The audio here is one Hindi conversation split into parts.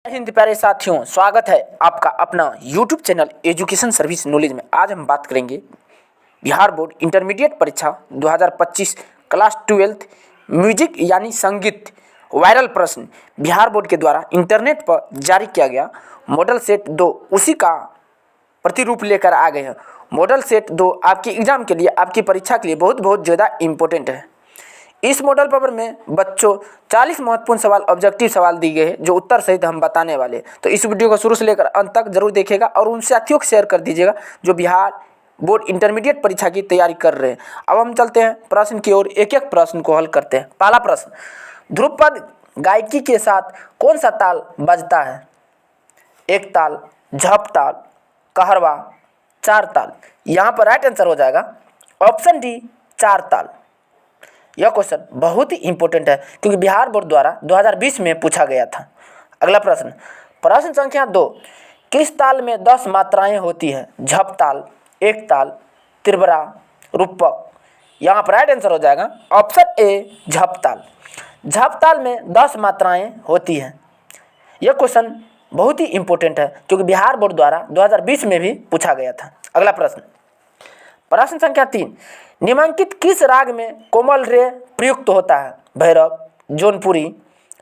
हिंद प्यारे साथियों, स्वागत है आपका अपना YouTube channel education service knowledge में। आज हम बात करेंगे बिहार बोर्ड इंटरमीडिएट परीक्षा 2025 क्लास 12 म्यूजिक यानी संगीत वायरल प्रश्न बिहार बोर्ड के द्वारा इंटरनेट पर जारी किया गया मॉडल सेट 2 उसी का प्रतिरूप लेकर आ गए हैं। मॉडल सेट 2 आपके एग्जाम के लिए, आपकी परीक्षा के लिए बहुत ज़्यादा इम्पोर्टेंट है। इस मॉडल पेपर में बच्चों 40 महत्वपूर्ण सवाल, ऑब्जेक्टिव सवाल दिए गए हैं जो उत्तर सहित हम बताने वाले। तो इस वीडियो को शुरू से लेकर अंत तक जरूर देखिएगा और उन साथियों को शेयर कर दीजिएगा जो बिहार बोर्ड इंटरमीडिएट परीक्षा की तैयारी कर रहे हैं। अब हम चलते हैं प्रश्न की ओर, एक एक प्रश्न को हल करते हैं। पहला प्रश्न, ध्रुपद गायकी के साथ कौन सा ताल बजता है? एक ताल, झप ताल, कहरवा, चार ताल। यहाँ पर राइट आंसर हो जाएगा ऑप्शन डी, चार ताल। यह क्वेश्चन बहुत ही इंपॉर्टेंट है क्योंकि बिहार बोर्ड द्वारा 2020 में पूछा गया था। अगला प्रश्न, प्रश्न संख्या 2, किस ताल में 10 मात्राएं होती हैं? झप ताल, एक ताल, त्रिपुरा, रूपक। यहाँ पर राइट आंसर हो जाएगा ऑप्शन ए, झप ताल। झप ताल में 10 मात्राएं होती हैं। यह क्वेश्चन बहुत ही इंपॉर्टेंट है क्योंकि बिहार बोर्ड द्वारा 2020 में भी पूछा गया था। अगला प्रश्न, प्रश्न संख्या 3, निम्नलिखित किस राग में कोमल रे प्रयुक्त होता है? भैरव, जौनपुरी,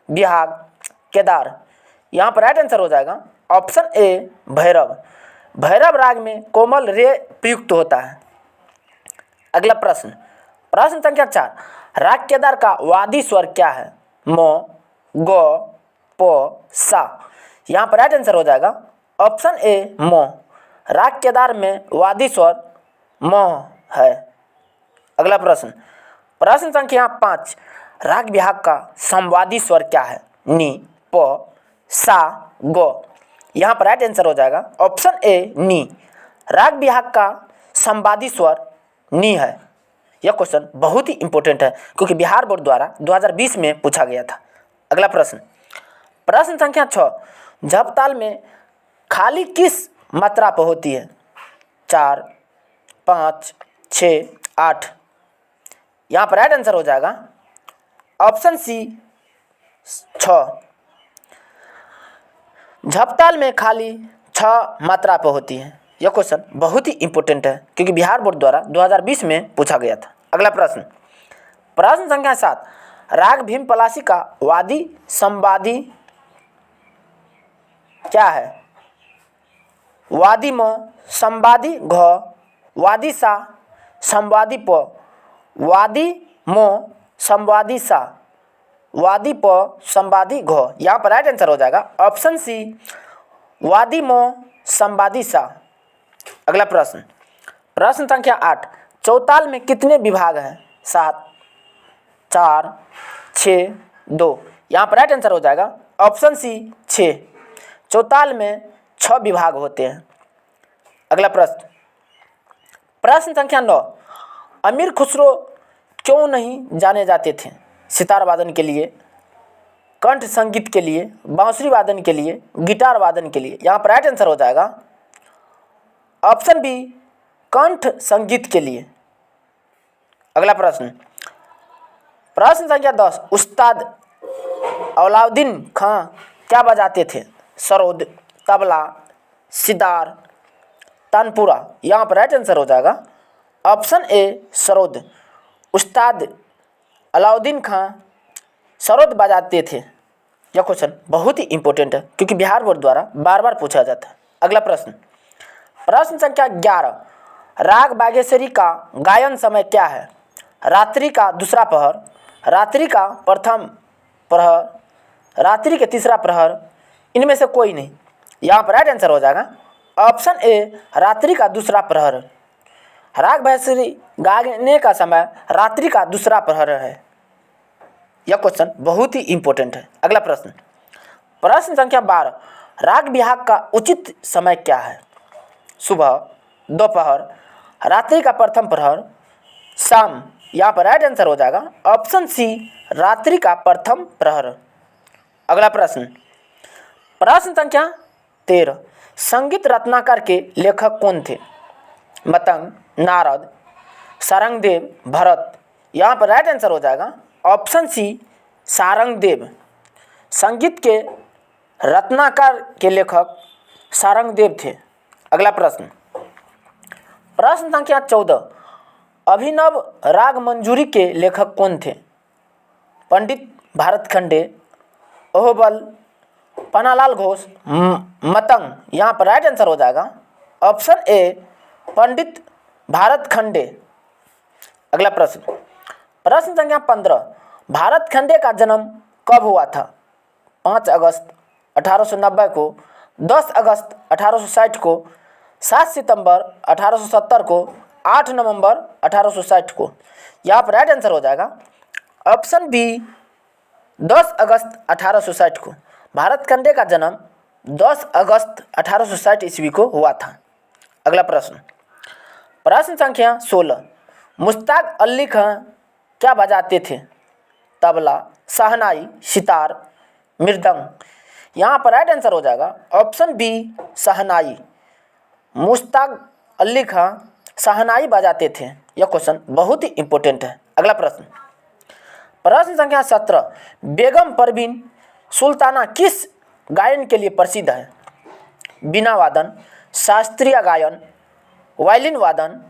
बिहाग, केदार। यहाँ पर राइट आंसर हो जाएगा ऑप्शन ए, भैरव। भैरव राग में कोमल रे प्रयुक्त होता है। अगला प्रश्न, प्रश्न संख्या 4, राग केदार का वादी स्वर क्या है? म, ग, प, सा। यहाँ पर राइट आंसर हो जाएगा ऑप्शन ए, म। राग केदार में वादी स्वर म है। अगला प्रश्न, प्रश्न संख्या 5, राग बिहाग का संवादी स्वर क्या है? नी, प, सा, ग। यहाँ पर राइट आंसर हो जाएगा ऑप्शन ए, नी। राग बिहाग का संवादी स्वर नी है। यह क्वेश्चन बहुत ही इंपॉर्टेंट है क्योंकि बिहार बोर्ड द्वारा 2020 में पूछा गया था। अगला प्रश्न, प्रश्न संख्या 6, झप ताल में खाली किस मात्रा पर होती है? 4, 5, 6, 8। यहाँ पर राइट आंसर हो जाएगा ऑप्शन सी, 6। झपताल में खाली 6 मात्रा पर होती है। यह क्वेश्चन बहुत ही इंपॉर्टेंट है क्योंकि बिहार बोर्ड द्वारा 2020 में पूछा गया था। अगला प्रश्न, प्रश्न संख्या 7, राग भीम पलासी का वादी संवादी क्या है? वादी म, संवादी घ, वादी सा, संवादी प, वादी मो, संवादी सा, वादी प, संवादी घ। यहाँ पर राइट आंसर हो जाएगा ऑप्शन सी, वादी मो, संवादी सा। अगला प्रश्न, प्रश्न संख्या 8, चौताल में कितने विभाग हैं? 7, 4, 6, 2। यहाँ पर राइट आंसर हो जाएगा ऑप्शन सी, 6। चौताल में 6 विभाग होते हैं। अगला प्रश्न, प्रश्न संख्या 9, अमीर खुसरो क्यों नहीं जाने जाते थे? सितार वादन के लिए, कंठ संगीत के लिए, बांसुरी वादन के लिए, गिटार वादन के लिए। यहाँ पर राइट आंसर हो जाएगा ऑप्शन बी, कंठ संगीत के लिए। अगला प्रश्न, प्रश्न संख्या 10, उस्ताद अलाउद्दीन खां क्या बजाते थे? सरोद, तबला, सितार, तानपुरा। यहाँ पर राइट आंसर हो जाएगा ऑप्शन ए, सरोद। उस्ताद अलाउद्दीन खां सरोद बजाते थे। यह क्वेश्चन बहुत ही इंपॉर्टेंट है क्योंकि बिहार बोर्ड द्वारा बार पूछा जाता है। अगला प्रश्न, प्रश्न संख्या 11, राग बागेश्वरी का गायन समय क्या है? रात्रि का दूसरा प्रहर, रात्रि का प्रथम प्रहर, रात्रि के तीसरा प्रहर, इनमें से कोई नहीं। यहाँ पर राइट आंसर हो जाएगा ऑप्शन ए, रात्रि का दूसरा प्रहर। राग बागेश्वरी गाने का समय रात्रि का दूसरा प्रहर है। यह क्वेश्चन बहुत ही इंपॉर्टेंट है। अगला प्रश्न, प्रश्न संख्या 12, राग बिहाग का उचित समय क्या है? सुबह, दोपहर, रात्रि का प्रथम प्रहर, शाम। यहाँ पर राइट आंसर हो जाएगा ऑप्शन सी, रात्रि का प्रथम प्रहर। अगला प्रश्न, प्रश्न संख्या 13, संगीत रत्नाकर के लेखक कौन थे? मतंग, नारद, सारंगदेव, भरत। यहाँ पर राइट आंसर हो जाएगा ऑप्शन सी, सारंगदेव। संगीत के रत्नाकर के लेखक सारंगदेव थे। अगला प्रश्न, प्रश्न संख्या 14, अभिनव राग मंजूरी के लेखक कौन थे? पंडित भारतखंडे, ओहबल, पन्नालाल घोष, मतंग। यहाँ पर राइट आंसर हो जाएगा ऑप्शन ए पंडित भारतखंडे। अगला प्रश्न, प्रश्न संख्या 15, भारतखंडे का जन्म कब हुआ था? 5 अगस्त 1890 को, 10 अगस्त 1860 को, 7 सितंबर 1870 को, 8 नवंबर 1860 को। यहाँ पर राइट आंसर हो जाएगा ऑप्शन बी 10 अगस्त 1860 को। भारतखंडे का जन्म 10 अगस्त 1860 ईस्वी को हुआ था। अगला प्रश्न, प्रश्न संख्या 16, मुश्ताक अली खां क्या बजाते थे? तबला, शहनाई, सितार, मृदंग। यहाँ पर राइट आंसर हो जाएगा ऑप्शन बी शहनाई। मुश्ताक अली खां शहनाई बजाते थे। यह क्वेश्चन बहुत ही इंपॉर्टेंट है। अगला प्रश्न, प्रश्न संख्या 17, बेगम परवीन सुल्ताना किस गायन के लिए प्रसिद्ध है? बीना वादन, शास्त्रीय गायन, वायलिन वादन,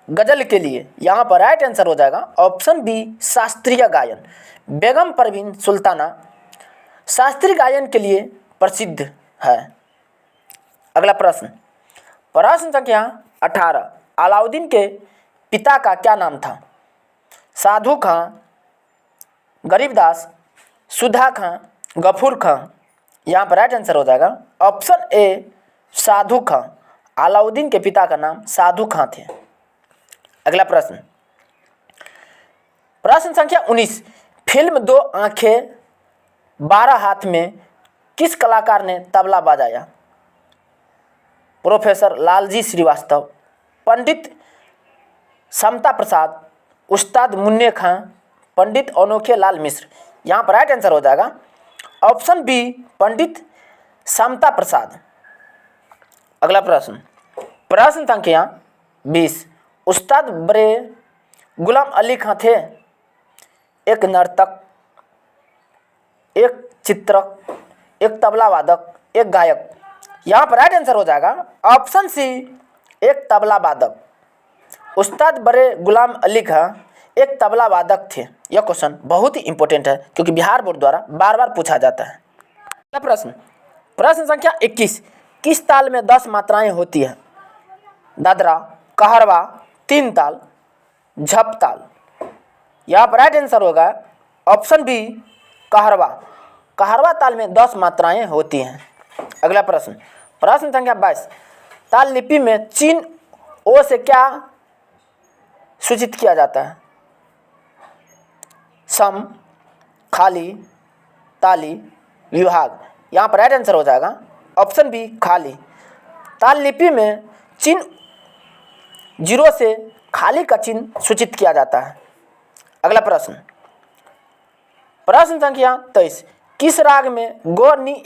गजल के लिए। यहाँ पर राइट आंसर हो जाएगा ऑप्शन बी शास्त्रीय गायन। बेगम परवीन सुल्ताना शास्त्रीय गायन के लिए प्रसिद्ध है। अगला प्रश्न, प्रश्न संख्या 18, अलाउद्दीन के पिता का क्या नाम था? साधु खां, गरीबदास, सुधा खां, गफूर खां। यहाँ पर राइट आंसर हो जाएगा ऑप्शन ए साधु खां। अलाउद्दीन के पिता का नाम साधु खां थे। अगला प्रश्न, प्रश्न संख्या 19, फिल्म 2 आंखें 12 हाथ में किस कलाकार ने तबला बजाया? प्रोफेसर लालजी श्रीवास्तव, पंडित समता प्रसाद, उस्ताद मुन्ने खां, पंडित अनोखे लाल मिश्र। यहाँ पर राइट आंसर हो जाएगा ऑप्शन बी पंडित समता प्रसाद। अगला प्रश्न, प्रश्न संख्या 20, उस्ताद बड़े गुलाम अली खां थे एक नर्तक, एक चित्रक, एक तबला वादक, एक गायक। यहाँ पर राइट आंसर हो जाएगा ऑप्शन सी एक तबला वादक। उस्ताद बड़े गुलाम अली खां एक तबला वादक थे। यह क्वेश्चन बहुत ही इंपॉर्टेंट है क्योंकि बिहार बोर्ड द्वारा बार बार पूछा जाता है। अगला प्रश्न, प्रश्न संख्या 21, किस ताल में 10 मात्राएं होती है? दादरा, कहरवा, 3 ताल, झप ताल। यहाँ पर राइट आंसर होगा ऑप्शन बी कहरवा। कहरवा ताल में 10 मात्राएं होती हैं। अगला प्रश्न, प्रश्न संख्या 22, ताल लिपि में चिन्ह ओ से क्या सूचित किया जाता है? सम, खाली, ताली, विभाग। यहाँ पर राइट आंसर हो जाएगा ऑप्शन बी खाली। ताल लिपि में चिन्ह 0 से खाली का चिन्ह सूचित किया जाता है। अगला प्रश्न, प्रश्न संख्या 23, किस राग में गौर नी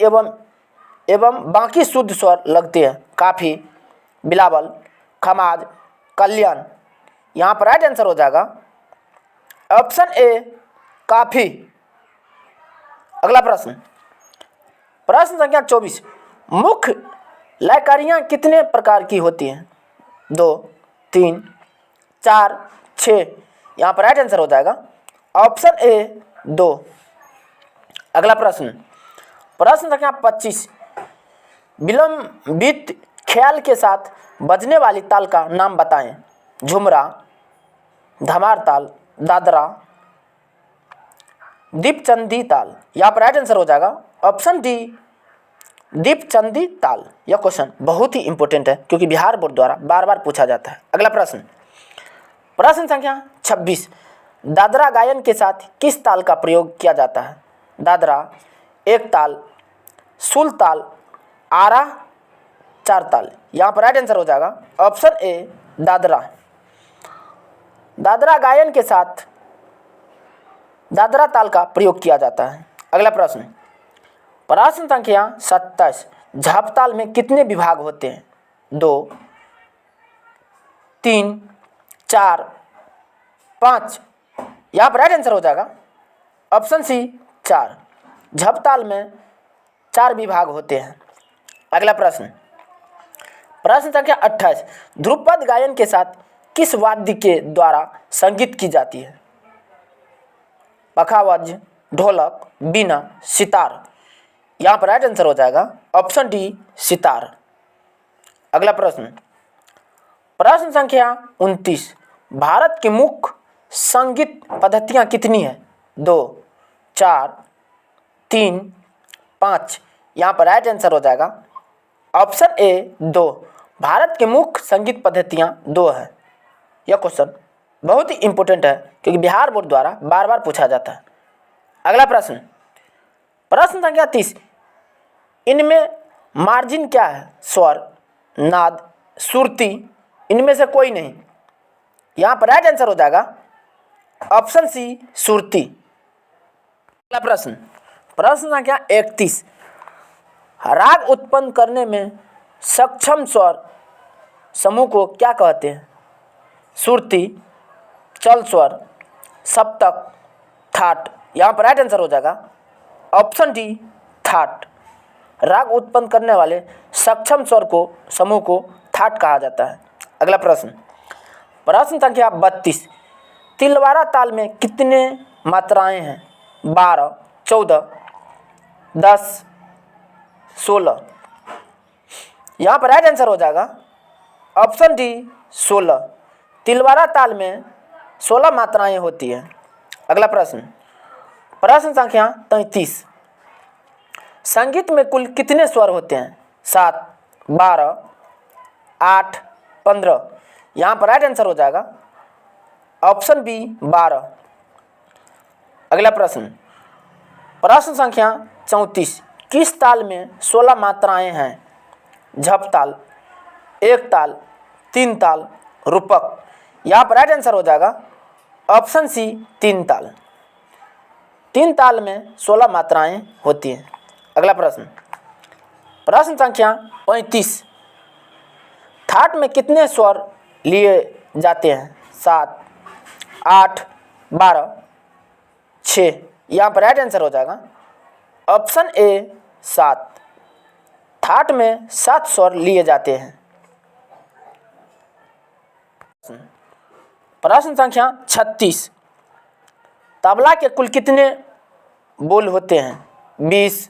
एवं बाकी शुद्ध स्वर लगते हैं? काफी, बिलावल, खमाज, कल्याण। यहाँ पर राइट आंसर हो जाएगा ऑप्शन ए काफी। अगला प्रश्न, प्रश्न संख्या 24, मुख्य लयकारियाँ कितने प्रकार की होती हैं? 2, 3, 4, 6। यहाँ पर राइट आंसर हो जाएगा ऑप्शन ए 2। अगला प्रश्न, प्रश्न संख्या 25, विलंबित ख्याल के साथ बजने वाली ताल का नाम बताएं? झुमरा, धमार ताल, दादरा, दीपचंदी ताल। यहाँ पर राइट आंसर हो जाएगा ऑप्शन डी दीपचंदी ताल। यह क्वेश्चन बहुत ही इंपॉर्टेंट है क्योंकि बिहार बोर्ड द्वारा बार बार पूछा जाता है। अगला प्रश्न, प्रश्न संख्या 26, दादरा गायन के साथ किस ताल का प्रयोग किया जाता है? दादरा, एक ताल, सुल ताल, आरा, 4 ताल। यहाँ पर राइट आंसर हो जाएगा ऑप्शन ए दादरा। दादरा गायन के साथ दादरा ताल का प्रयोग किया जाता है। अगला प्रश्न, प्रश्न संख्या 27, झप ताल में कितने विभाग होते हैं? 2, 3, 4, 5। यहाँ पर राइट आंसर हो जाएगा ऑप्शन सी 4। झप ताल में 4 विभाग होते हैं। अगला प्रश्न, प्रश्न संख्या 28, ध्रुपद गायन के साथ किस वाद्य के द्वारा संगीत की जाती है? पखावज, ढोलक, बीना, सितार। यहाँ पर राइट आंसर हो जाएगा ऑप्शन डी, सितार। अगला प्रश्न, प्रश्न संख्या 29, भारत की मुख्य संगीत पद्धतियाँ कितनी है? 2, 4, 3, 5। यहाँ पर राइट आंसर हो जाएगा ऑप्शन ए, 2। भारत की मुख्य संगीत पद्धतियाँ 2 है। यह क्वेश्चन बहुत ही इंपॉर्टेंट है क्योंकि बिहार बोर्ड द्वारा बार बार पूछा जाता है। अगला प्रश्न, प्रश्न संख्या 30, इनमें मार्जिन क्या है? स्वर, नाद, सुरती, इनमें से कोई नहीं। यहाँ पर राइट आंसर हो जाएगा ऑप्शन सी, सुरती। अगला प्रश्न, प्रश्न संख्या 31, राग उत्पन्न करने में सक्षम स्वर समूह को क्या कहते हैं? सुरती, चल स्वर, सप्तक, थाट। यहाँ पर राइट आंसर हो जाएगा ऑप्शन डी, थाट। राग उत्पन्न करने वाले सक्षम स्वर को समूह को थाट कहा जाता है। अगला प्रश्न, प्रश्न संख्या 32, तिलवारा ताल में कितने मात्राएं हैं? 12, 14, 10, 16। यहाँ पर राइट आंसर हो जाएगा ऑप्शन डी, 16। तिलवारा ताल में 16 मात्राएं होती हैं। अगला प्रश्न, प्रश्न संख्या 33, संगीत में कुल कितने स्वर होते हैं? 7, 12, 8, 15। यहाँ पर राइट आंसर हो जाएगा ऑप्शन बी, 12। अगला प्रश्न, प्रश्न संख्या 34, किस ताल में 16 मात्राएं हैं? झप ताल, एक ताल, 3 ताल, रूपक। यहाँ पर राइट आंसर हो जाएगा ऑप्शन सी, 3 ताल। 3 ताल में 16 मात्राएं होती हैं। अगला प्रश्न, प्रश्न संख्या 35, थाट में कितने स्वर लिए जाते हैं? 7, 8, 12, 6। यहाँ पर राइट आंसर हो जाएगा ऑप्शन ए, 7। थाट में 7 स्वर लिए जाते हैं। प्रश्न संख्या 36, तबला के कुल कितने बोल होते हैं? 20,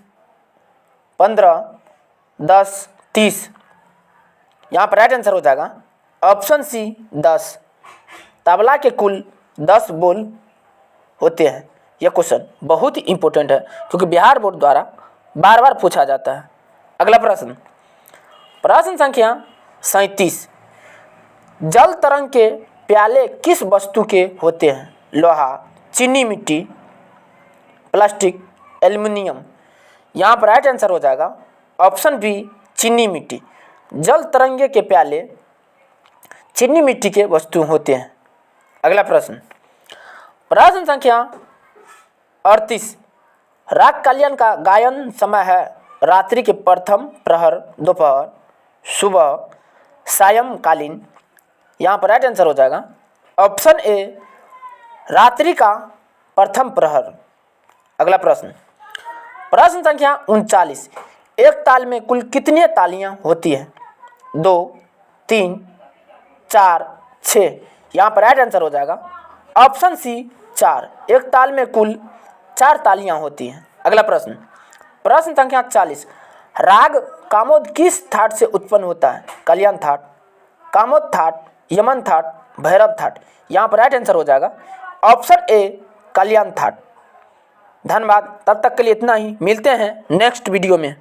15, 10, 30। यहाँ पर राइट आंसर हो जाएगा ऑप्शन सी, 10। तबला के कुल 10 बोल होते हैं। यह क्वेश्चन बहुत ही इंपॉर्टेंट है क्योंकि बिहार बोर्ड द्वारा बार बार पूछा जाता है। अगला प्रश्न, प्रश्न संख्या 37, जल तरंग के प्याले किस वस्तु के होते हैं? लोहा, चीनी मिट्टी, प्लास्टिक, एल्युमिनियम। यहाँ पर राइट आंसर हो जाएगा ऑप्शन बी, चीनी मिट्टी। जल तरंगे के प्याले चीनी मिट्टी के वस्तु होते हैं। अगला प्रश्न, प्रश्न संख्या 38, राग कल्याण का गायन समय है? रात्रि के प्रथम प्रहर, दोपहर, सुबह, सायंकालीन। यहाँ पर राइट आंसर हो जाएगा ऑप्शन ए, रात्रि का प्रथम प्रहर। अगला प्रश्न, प्रश्न संख्या 39, एक ताल में कुल कितनी तालियां होती हैं? 2, 3, 4, 6। यहाँ पर राइट आंसर हो जाएगा ऑप्शन सी, 4। एक ताल में कुल 4 तालियां होती हैं। अगला प्रश्न, प्रश्न संख्या 40, राग कामोद किस थाट से उत्पन्न होता है? कल्याण थाट, कामोद थाट, यमन थाट, भैरव थाट। यहाँ पर राइट आंसर हो जाएगा ऑप्शन ए, कल्याण थाट। धन्यवाद। तब तक के लिए इतना ही, मिलते हैं नेक्स्ट वीडियो में।